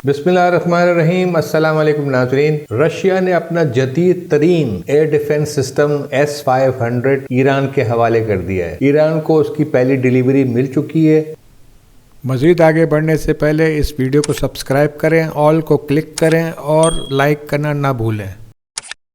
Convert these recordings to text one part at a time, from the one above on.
बिस्मिल्लाहिर्रहमानिर्रहीम। अस्सलाम वालेकुम नाज़रीन। रशिया ने अपना जदीद तरीन air defence system S-500 Iran के हवाले कर दिया है। ईरान को उसकी पहली डिलीवरी मिल चुकी है। मज़ीद आगे बढ़ने से पहले इस वीडियो को सब्सक्राइब करें, ऑल को क्लिक करें और लाइक करना ना भूलें।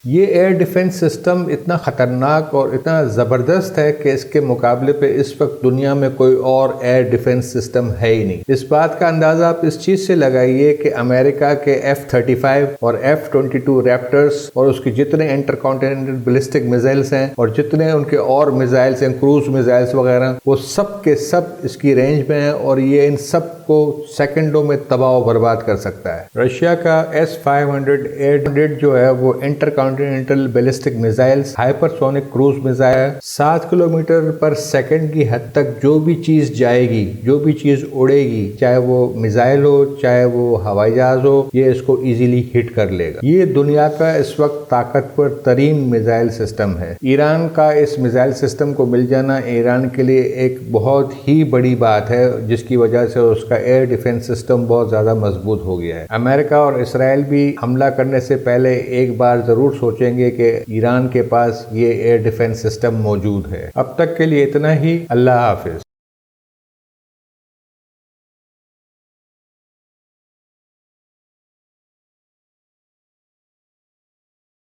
ये एयर डिफेंस सिस्टम इतना ख़तरनाक और इतना ज़बरदस्त है कि इसके मुकाबले पे इस वक्त दुनिया में कोई और एयर डिफेंस सिस्टम है ही नहीं। इस बात का अंदाज़ा आप इस चीज़ से लगाइए कि अमेरिका के F-35 और F-22 रैप्टर्स और उसके जितने इंटरकॉन्टिनेंटल बैलिस्टिक मिसाइल्स हैं और जितने उनके और मिसाइल्स हैं, क्रूज मिसाइल्स वगैरह, वो सब के सब इसकी रेंज में हैं और ये इन सब को सेकंडों में तबाह और बर्बाद कर सकता है। रशिया का S-500 एयर जो है वो intercontinental ballistic missiles, hypersonic cruise missile, 7 kilometre पर सेकंड की हद तक जो भी चीज जाएगी, जो भी चीज उड़ेगी, चाहे वो मिसाइल हो चाहे वो हवाई जहाज हो, ये इसको इजीली हिट कर लेगा। ये दुनिया का इस वक्त ताकतवर तरीन मिसाइल सिस्टम है। ईरान का इस मिसाइल सिस्टम को मिल जाना ईरान के लिए एक बहुत ही बड़ी बात है, जिसकी वजह से उसका एयर डिफेंस सिस्टम बहुत ज्यादा मजबूत हो गया है। अमेरिका और इसराइल भी हमला करने से पहले एक बार जरूर सोचेंगे कि ईरान के पास ये एयर डिफेंस सिस्टम मौजूद है। अब तक के लिए इतना ही। अल्लाह हाफिज।